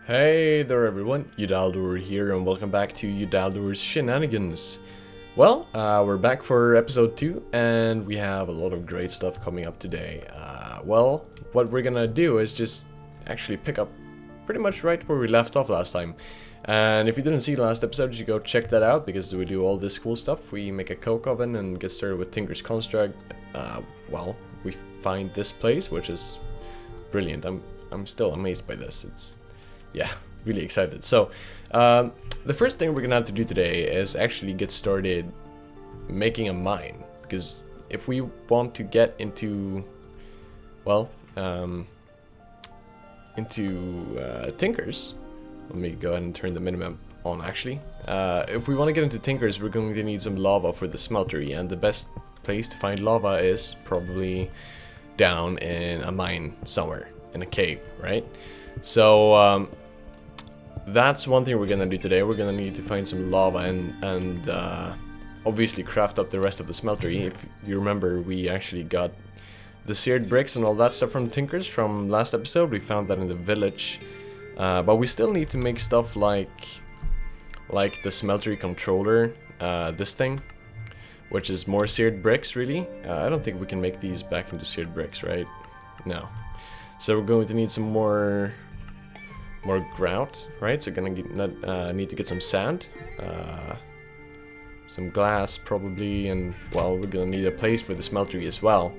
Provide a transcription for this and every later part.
Hey there everyone, Udaldor here and welcome back to Udaldor's Shenanigans. Well, we're back for episode 2 and we have a lot of great stuff coming up today. Well, what we're gonna do is just actually pick up pretty much right where we left off last time. And if you didn't see the last episode, you should go check that out because we do all this cool stuff. We make a coke oven and get started with Tinker's Construct. Well, we find this place, which is brilliant. I'm still amazed by this. Yeah, really excited. So, the first thing we're gonna have to do today is actually get started making a mine. Because if we want to get into, well, Tinker's, let me go ahead and turn the minimap on actually. If we want to get into Tinker's, we're going to need some lava for the Cementery, and the best place to find lava is probably down in a mine somewhere, in a cave, right? So, that's one thing we're gonna do today. We're gonna need to find some lava and obviously craft up the rest of the Cementery. If you remember, we actually got the seared bricks and all that stuff from Tinker's from last episode. We found that in the village, but we still need to make stuff like the Cementery controller, this thing, which is more seared bricks really. I don't think we can make these back into seared bricks, right? No. So we're going to need some more grout, right? So gonna need to get some sand, some glass probably, and well, we're gonna need a place for the Cementery as well.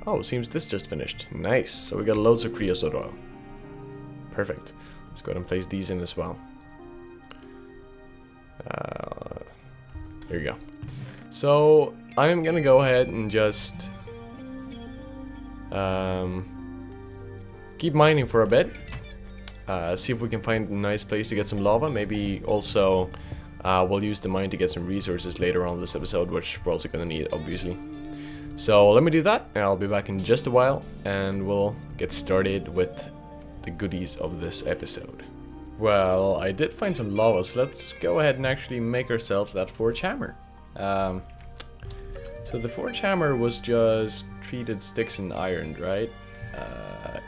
Oh, it seems this just finished. Nice. So we got loads of creosote oil. Perfect. Let's go ahead and place these in as well. There you go. So I'm gonna go ahead and just keep mining for a bit. See if we can find a nice place to get some lava. Maybe also we'll use the mine to get some resources later on this episode, which we're also gonna need, obviously. So let me do that, and I'll be back in just a while, and we'll get started with the goodies of this episode. Well, I did find some lava, so let's go ahead and actually make ourselves that forge hammer. So the forge hammer was just treated sticks and iron, right?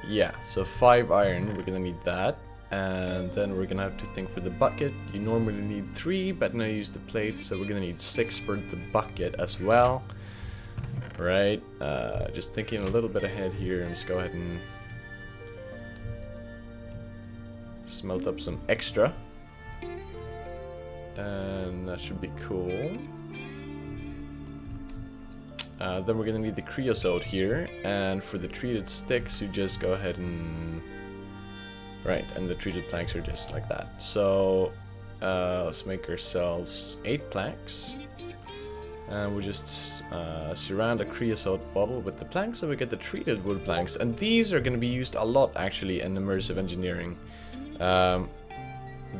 Yeah, so 5 iron, we're gonna need that. And then we're gonna have to think for the bucket. You normally need 3, but now I use the plate, so we're gonna need 6 for the bucket as well. Right, just thinking a little bit ahead here, and let's go ahead and smelt up some extra. And that should be cool. Then we're gonna need the creosote here, and for the treated sticks you just go ahead and and the treated planks are just like that. So let's make ourselves 8 planks, and we'll just surround a creosote bottle with the planks, so we get the treated wood planks, and these are gonna be used a lot actually in immersive engineering.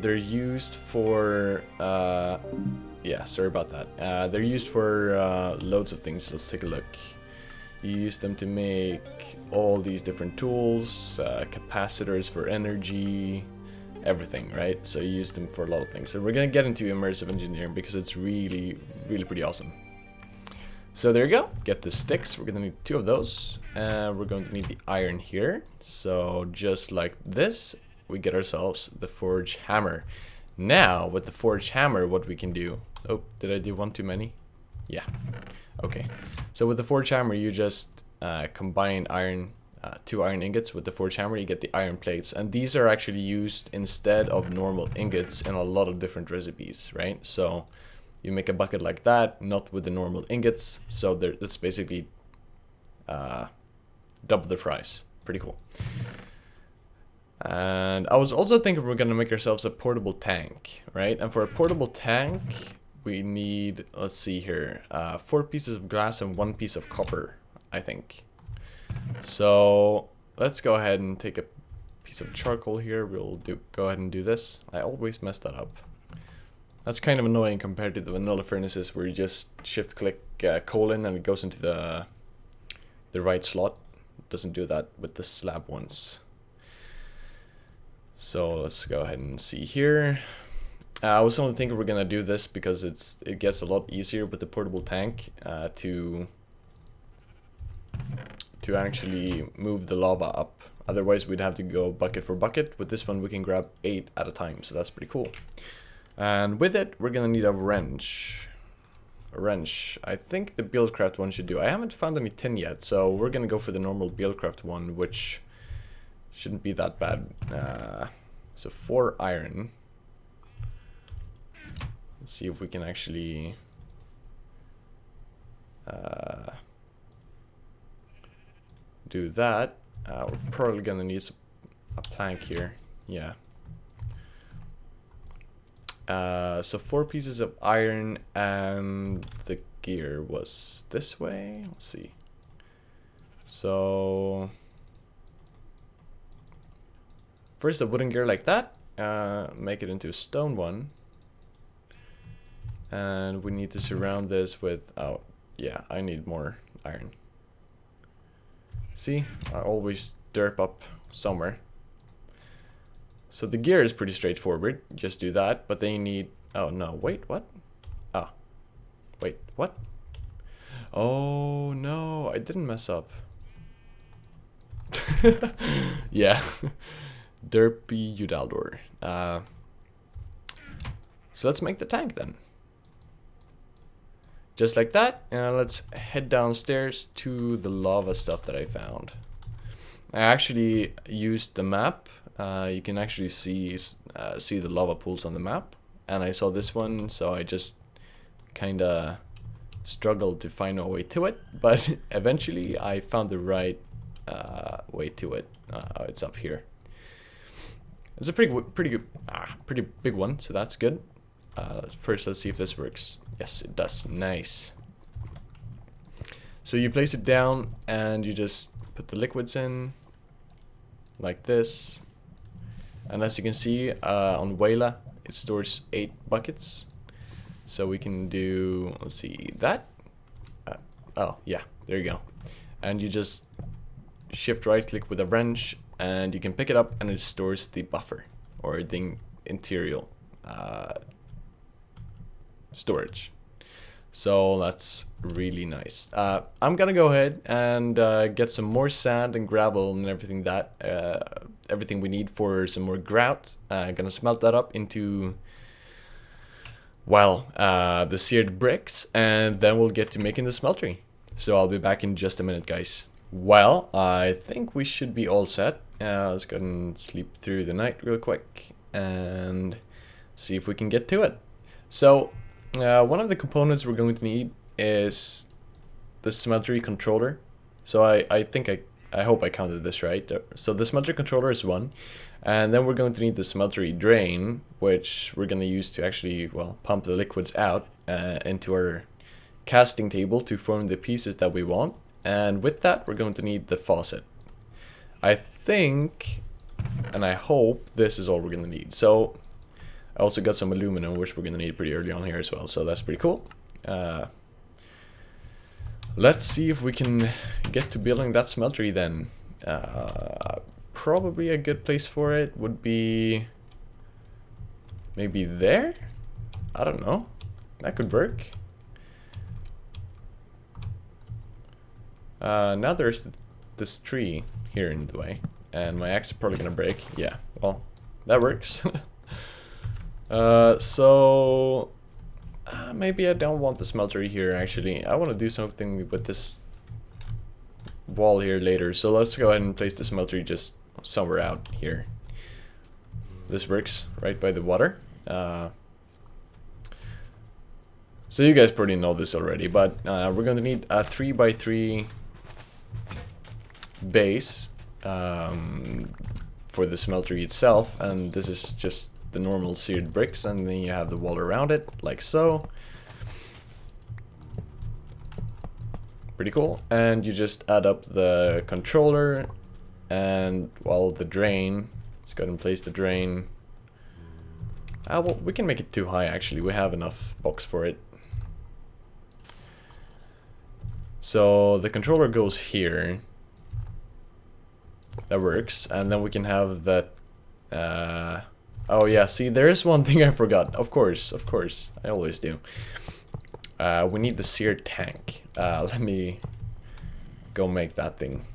They're used for yeah, sorry about that. They're used for loads of things. Let's take a look. You use them to make all these different tools, capacitors for energy, everything, right? So you use them for a lot of things. So we're gonna get into immersive engineering because it's really pretty awesome. So there you go. Get the sticks. We're gonna need 2 of those. We're going to need the iron here. So just like this, we get ourselves the forge hammer. Now, with the forge hammer, what we can do... Oh, did I do one too many? Yeah. Okay. So with the forge hammer, you just combine iron, 2 iron ingots with the forge hammer, you get the iron plates. And these are actually used instead of normal ingots in a lot of different recipes, right? So you make a bucket like that, not with the normal ingots. So that's basically double the price. Pretty cool. And I was also thinking we're gonna make ourselves a portable tank, right? And for a portable tank, we need, let's see here, 4 pieces of glass and 1 piece of copper, I think. So let's go ahead and take a piece of charcoal here. We'll go ahead and do this. I always mess that up. That's kind of annoying compared to the vanilla furnaces where you just shift-click coal in and it goes into the right slot. It doesn't do that with the slab ones. So let's go ahead and see here. I was only thinking we're gonna do this because it gets a lot easier with the portable tank to to actually move the lava up. Otherwise we'd have to go bucket for bucket. With this one we can grab 8 at a time, so that's pretty cool. And with it we're gonna need a wrench. I think the Buildcraft one should do. I haven't found any tin yet, so we're gonna go for the normal Buildcraft one, which shouldn't be that bad. So 4 iron. Let's see if we can actually do that. We're probably gonna need a plank here. Yeah. So 4 pieces of iron, and the gear was this way. Let's see. So first a wooden gear like that. Make it into a stone one. And we need to surround this with, oh yeah, I need more iron. See, I always derp up somewhere. So the gear is pretty straightforward, just do that, but then you need, oh no, wait, what? Ah, wait, what? Oh no, I didn't mess up. Yeah, derpy Udaldor. So let's make the tank then. Just like that, and let's head downstairs to the lava stuff that I found. I actually used the map. You can actually see the lava pools on the map, and I saw this one, so I just kinda struggled to find a way to it, but eventually I found the right way to it. It's up here. It's a pretty big one, so that's good. First, let's see if this works. Yes, it does. Nice. So you place it down, and you just put the liquids in like this. And as you can see on Wayla, it stores 8 buckets. So we can do, let's see, that. Oh yeah, there you go. And you just shift right click with a wrench, and you can pick it up, and it stores the buffer or the interior storage. So that's really nice. I'm gonna go ahead and get some more sand and gravel and everything everything we need for some more grout. Gonna smelt that up into, well, the seared bricks, and then we'll get to making the smeltery. So I'll be back in just a minute, guys. Well, I think we should be all set. Let's go ahead and sleep through the night real quick and see if we can get to it. So one of the components we're going to need is the Cementery controller. So I hope I counted this right. So the Cementery controller is one, and then we're going to need the Cementery drain, which we're going to use to actually, well, pump the liquids out into our casting table to form the pieces that we want. And with that, we're going to need the faucet. I think, and I hope, this is all we're going to need. So I also got some aluminum, which we're going to need pretty early on here as well, so that's pretty cool. Let's see if we can get to building that smeltery then. Probably a good place for it would be maybe there? I don't know. That could work. Now there's this tree here in the way, and my axe is probably going to break. Yeah, well, that works. So maybe I don't want the smeltery here, actually. I want to do something with this wall here later. So let's go ahead and place the smeltery just somewhere out here. This works right by the water. So you guys probably know this already, but we're going to need a 3x3 base for the smeltery itself, and this is just the normal seared bricks, and then you have the wall around it, like so. Pretty cool. And you just add up the controller and, well, the drain. Let's go ahead and place the drain. Well, we can make it too high, actually. We have enough box for it. So the controller goes here. That works. And then we can have that oh yeah, see, there is one thing I forgot. Of course, I always do. We need the seared tank. Let me go make that thing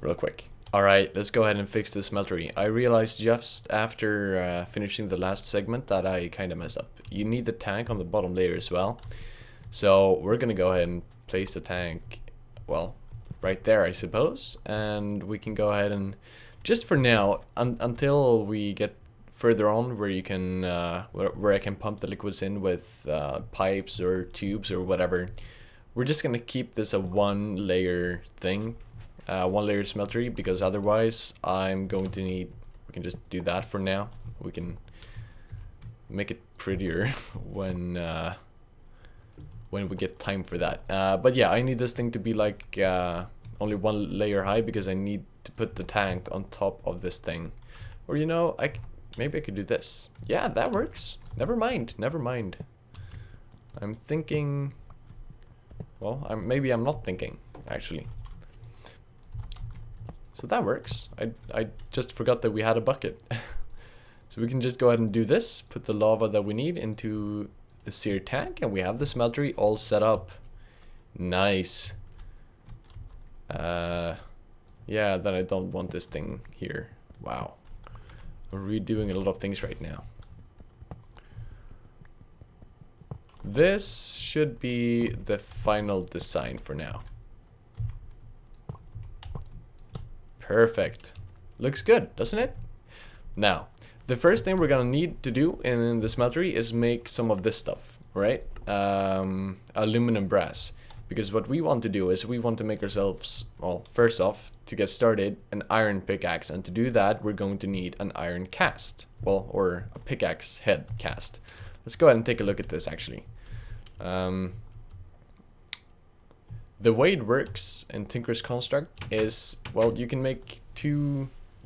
real quick. Alright, let's go ahead and fix this smeltery. I realized just after finishing the last segment that I kind of messed up. You need the tank on the bottom layer as well. So we're gonna go ahead and place the tank, well, right there, I suppose. And we can go ahead and, just for now, until we get further on where you can, where I can pump the liquids in with pipes or tubes or whatever, we're just gonna keep this a one layer thing. One layer smeltery, because otherwise I'm going to need, we can just do that for now. We can make it prettier when we get time for that. But yeah, I need this thing to be like only one layer high, because I need to put the tank on top of this thing. Or you know, maybe I could do this. Yeah, that works. Never mind, never mind. I'm thinking, well, maybe I'm not thinking, actually. So that works. I just forgot that we had a bucket. So we can just go ahead and do this, put the lava that we need into the sear tank, and we have the smeltery all set up. Nice. Yeah, then I don't want this thing here. Wow. We're redoing a lot of things right now. This should be the final design for now. Perfect. Looks good, doesn't it? Now, the first thing we're gonna need to do in the smeltery is make some of this stuff, right? Aluminum brass. Because what we want to do is we want to make ourselves, well, first off, to get started, an iron pickaxe. And to do that, we're going to need an iron cast. Well, or a pickaxe head cast. Let's go ahead and take a look at this, actually. The way it works in Tinker's Construct is, well, you can make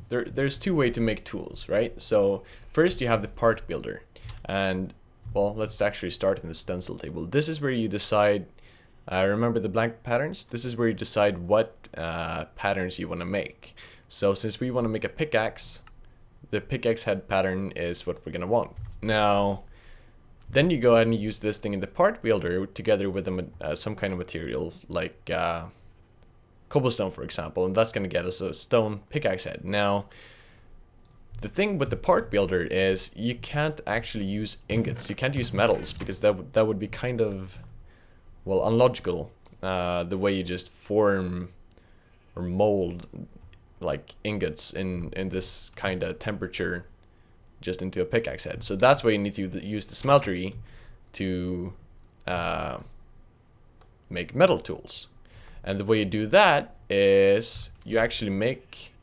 there's two ways to make tools, right? So first you have the part builder, and well, let's actually start in the stencil table. This is where you decide, remember the blank patterns? This is where you decide what patterns you want to make. So since we want to make a pickaxe, the pickaxe head pattern is what we're gonna want. Now, then you go ahead and use this thing in the part builder together with some kind of material like cobblestone, for example, and that's going to get us a stone pickaxe head. Now, the thing with the part builder is you can't actually use ingots. You can't use metals, because that would be kind of, well, unlogical. The way you just form or mold like ingots in this kind of temperature just into a pickaxe head. So that's why you need to use the smeltery to make metal tools. And the way you do that is you actually make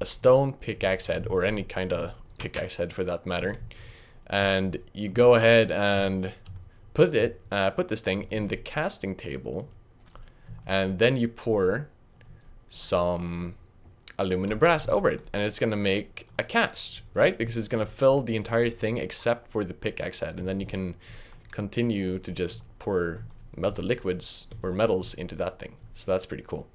a stone pickaxe head, or any kind of pickaxe head for that matter, and you go ahead and put this thing in the casting table, and then you pour some aluminum brass over it, and it's gonna make a cast, right? Because it's gonna fill the entire thing except for the pickaxe head, and then you can continue to just pour melted liquids or metals into that thing. So that's pretty cool.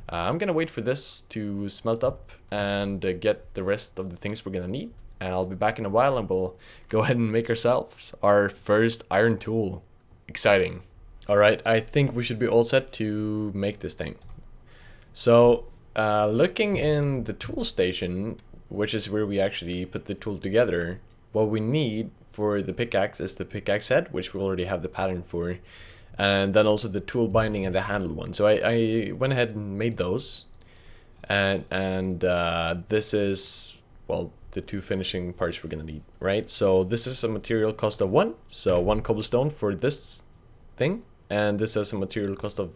I'm gonna wait for this to smelt up and get the rest of the things we're gonna need, and I'll be back in a while, and we'll go ahead and make ourselves our first iron tool. Exciting. Alright, I think we should be all set to make this thing. So looking in the tool station, which is where we actually put the tool together, what we need for the pickaxe is the pickaxe head, which we already have the pattern for, and then also the tool binding and the handle one. So I went ahead and made those, and this is, well, the two finishing parts we're gonna need, right? So this is a material cost of 1, so 1 cobblestone for this thing, and this has a material cost of,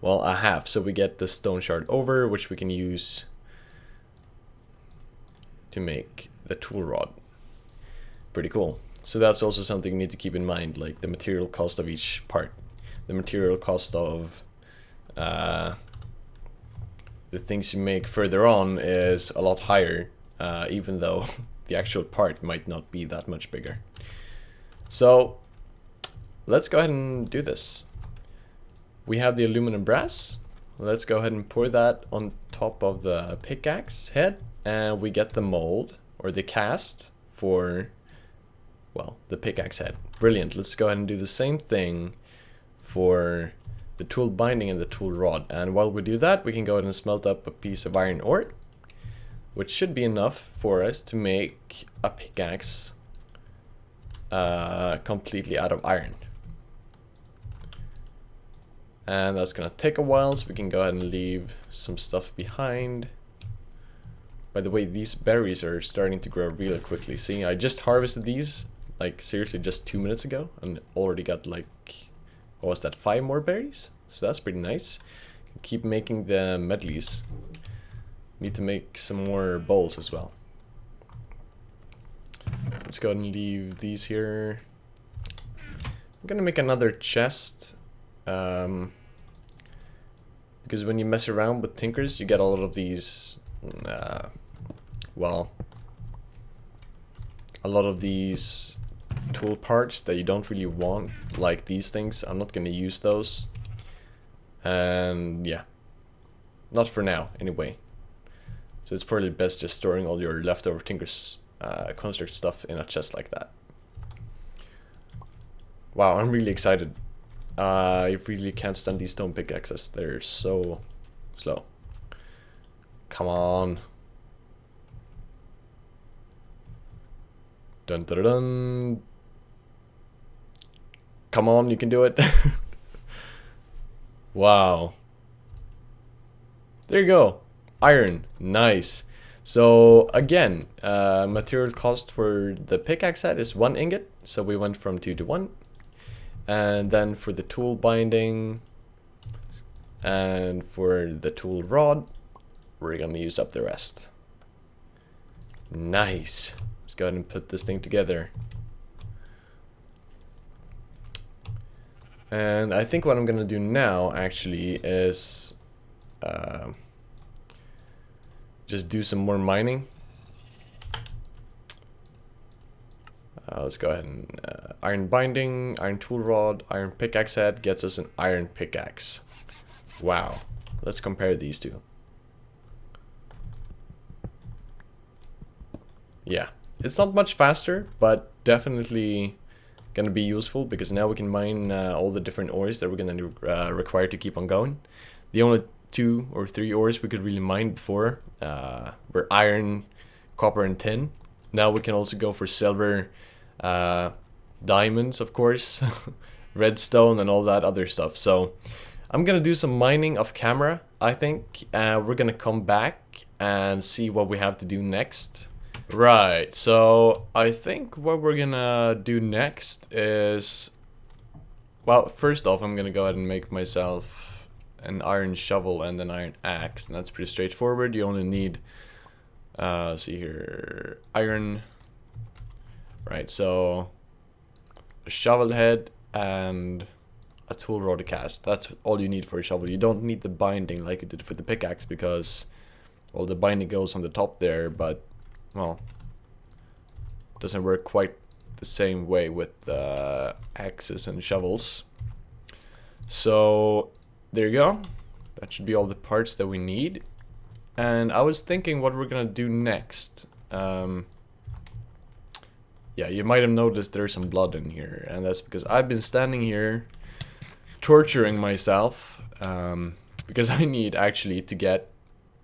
well, a half, so we get the stone shard over, which we can use to make the tool rod. Pretty cool. So that's also something you need to keep in mind, like the material cost of each part. The material cost of the things you make further on is a lot higher, even though the actual part might not be that much bigger. So let's go ahead and do this. We have the aluminum brass. Let's go ahead and pour that on top of the pickaxe head, and we get the mold, or the cast, for, well, the pickaxe head. Brilliant. Let's go ahead and do the same thing for the tool binding and the tool rod. And while we do that, we can go ahead and smelt up a piece of iron ore, which should be enough for us to make a pickaxe completely out of iron. And that's gonna take a while, so we can go ahead and leave some stuff behind. By the way, these berries are starting to grow really quickly. See, I just harvested these, like seriously just 2 minutes ago, and already got like, what was that, 5 more berries? So that's pretty nice. Keep making the medleys. Need to make some more bowls as well. Let's go ahead and leave these here. I'm gonna make another chest. Because when you mess around with tinkers, you get a lot of these, well, a lot of these tool parts that you don't really want, like these things. I'm not going to use those. And yeah, not for now anyway. So it's probably best just storing all your leftover tinkers construct stuff in a chest like that. Wow, I'm really excited. I really can't stand these stone pickaxes. They're so slow. Come on. Dun dun dun. Come on, you can do it. Wow. There you go. Iron. Nice. So again, material cost for the pickaxe set is 1 ingot. So we went from 2 to 1. And then for the tool binding and for the tool rod, we're gonna use up the rest. Nice. Let's go ahead and put this thing together. And I think what I'm gonna do now actually is just do some more mining. Let's go ahead and iron binding, iron tool rod, iron pickaxe head gets us an iron pickaxe. Wow. Let's compare these two. Yeah, it's not much faster, but definitely gonna be useful because now we can mine all the different ores that we're gonna require to keep on going. The only 2 or 3 ores we could really mine before were iron, copper, and tin. Now we can also go for silver, diamonds, of course, redstone, and all that other stuff. So I'm gonna do some mining off camera. I think we're gonna come back and see what we have to do next. Right, so I think what we're gonna do next is, well, first off, I'm gonna go ahead and make myself an iron shovel and an iron axe, and that's pretty straightforward. You only need see here, iron. Right, so a shovel head and a tool rod to cast. That's all you need for a shovel. You don't need the binding like you did for the pickaxe because, well, the binding goes on the top there, but, well, it doesn't work quite the same way with axes and shovels. So there you go. That should be all the parts that we need. And I was thinking what we're gonna do next. Yeah, you might have noticed there's some blood in here, and that's because I've been standing here torturing myself because I need actually to get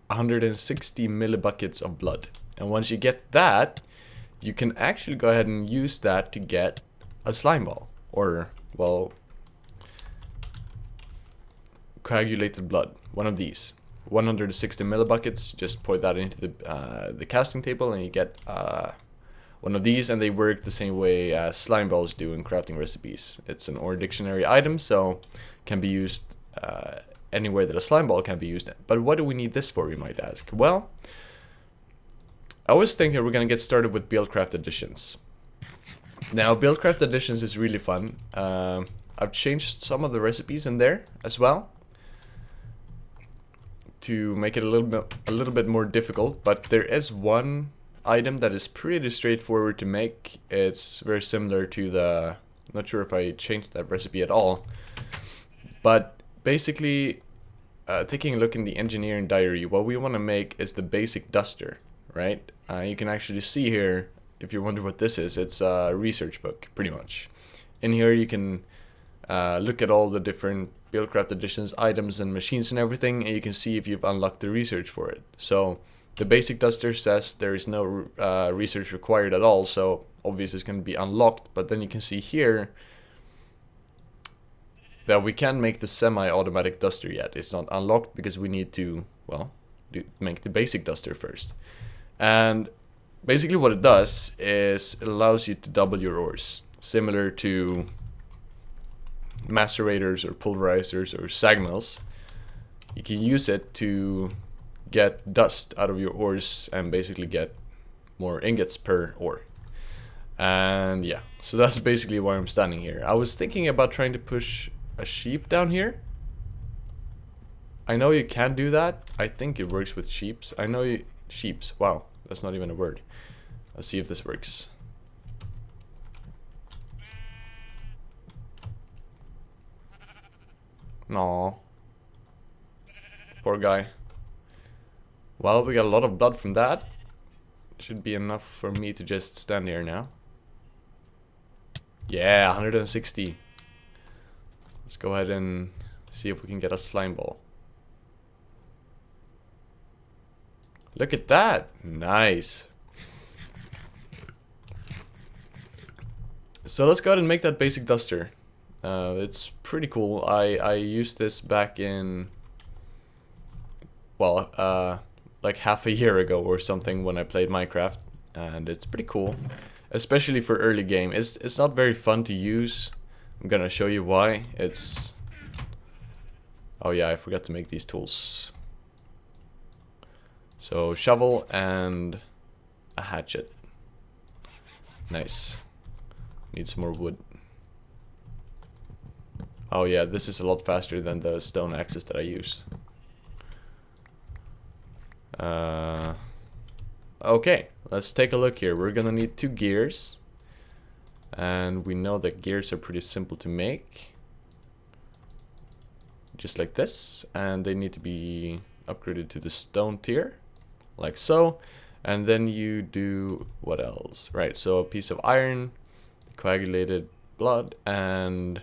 160 millibuckets of blood. And once you get that, you can actually go ahead and use that to get a slime ball, or, well, coagulated blood, one of these. 160 millibuckets, just pour that into the casting table and you get one of these, and they work the same way as slime balls do in crafting recipes. It's an ore dictionary item, so can be used anywhere that a slime ball can be used. But what do we need this for, you might ask? Well, I was thinking we're gonna get started with Buildcraft Additions. Now, Buildcraft Additions is really fun. I've changed some of the recipes in there as well to make it a little bit more difficult, but there is one item that is pretty straightforward to make. It's very similar to the, not sure if I changed that recipe at all, but basically taking a look in the engineering diary, what we want to make is the basic duster, right? You can actually see here, if you wonder what this is, it's a research book, pretty much. In here you can look at all the different Buildcraft Additions items and machines and everything, and you can see if you've unlocked the research for it. So the basic duster says there is no research required at all, so obviously it's going to be unlocked. But then you can see here that we can't make the semi-automatic duster yet. It's not unlocked because we need to, well, make the basic duster first. And basically what it does is it allows you to double your ores, similar to macerators or pulverizers or sag mills. You can use it to get dust out of your ores and basically get more ingots per ore. And yeah, so that's basically why I'm standing here. I was thinking about trying to push a sheep down here. I know you can do that. I think it works with sheeps. I know you... sheeps. Wow, that's not even a word. Let's see if this works. No. Poor guy. Well, we got a lot of blood from that. Should be enough for me to just stand here now. Yeah, 160. Let's go ahead and see if we can get a slime ball. Look at that. Nice. So let's go ahead and make that basic duster. It's pretty cool. I used this back in, well, like half a year ago or something when I played Minecraft, and it's pretty cool, especially for early game. It's not very fun to use. I'm gonna show you why. It's... oh yeah, I forgot to make these tools. So shovel and a hatchet. Nice. Need some more wood. Oh yeah, this is a lot faster than the stone axes that I used. Okay, let's take a look here. We're gonna need 2 gears. And we know that gears are pretty simple to make. Just like this. And they need to be upgraded to the stone tier. Like so. And then you do... what else? Right, so a piece of iron, coagulated blood, and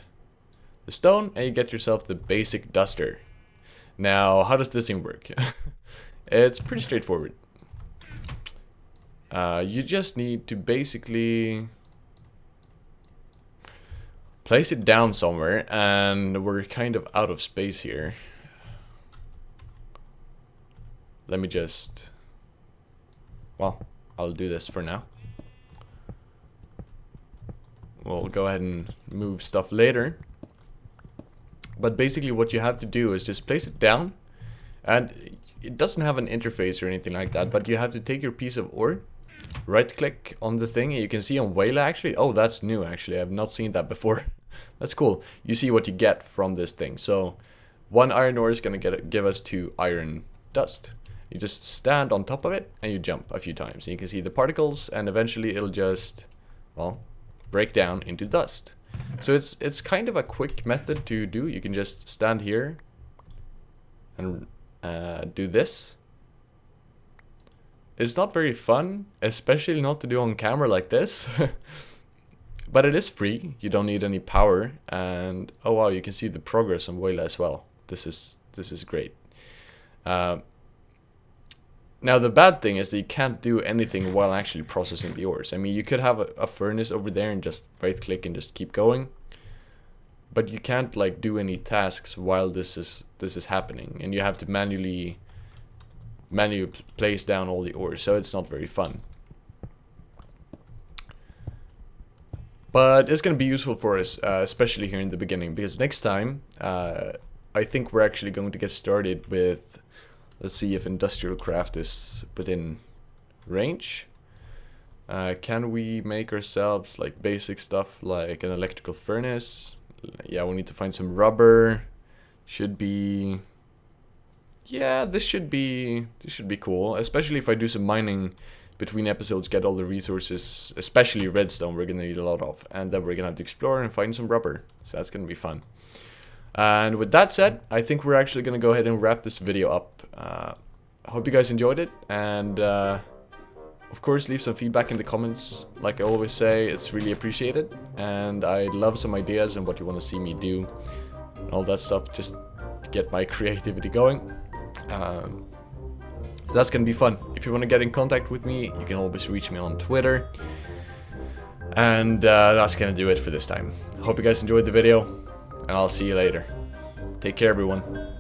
the stone, and you get yourself the basic duster. Now, how does this thing work? It's pretty straightforward. You just need to basically place it down somewhere, and we're kind of out of space here. Let me just... well, I'll do this for now. We'll go ahead and move stuff later. But basically what you have to do is just place it down. And it doesn't have an interface or anything like that, but you have to take your piece of ore, right click on the thing, and you can see on Wayla actually, oh that's new actually, I've not seen that before. That's cool. You see what you get from this thing. So 1 iron ore is going to give us 2 iron dust. You just stand on top of it and you jump a few times. And you can see the particles, and eventually it'll just, well, break down into dust. So it's kind of a quick method to do. You can just stand here and do this. It's not very fun, especially not to do on camera like this. But it is free. You don't need any power. And oh wow, you can see the progress on Wayla as well. This is great. Now the bad thing is that you can't do anything while actually processing the ores. I mean, you could have a furnace over there and just right click and just keep going, but you can't like do any tasks while this is happening, and you have to manually place down all the ores, so it's not very fun. But it's going to be useful for us, especially here in the beginning, because next time I think we're actually going to get started with... let's see if industrial craft is within range. Can we make ourselves like basic stuff like an electrical furnace? Yeah, we need to find some rubber. Should be... yeah, this should be cool. Especially if I do some mining between episodes, get all the resources, especially redstone we're gonna need a lot of. And then we're gonna have to explore and find some rubber. So that's gonna be fun. And with that said, I think we're actually going to go ahead and wrap this video up. I hope you guys enjoyed it, and of course, leave some feedback in the comments. Like I always say, it's really appreciated, and I'd love some ideas on what you want to see me do, and all that stuff, just to get my creativity going. So that's gonna be fun. If you want to get in contact with me, you can always reach me on Twitter. And that's gonna do it for this time. I hope you guys enjoyed the video, and I'll see you later. Take care, everyone.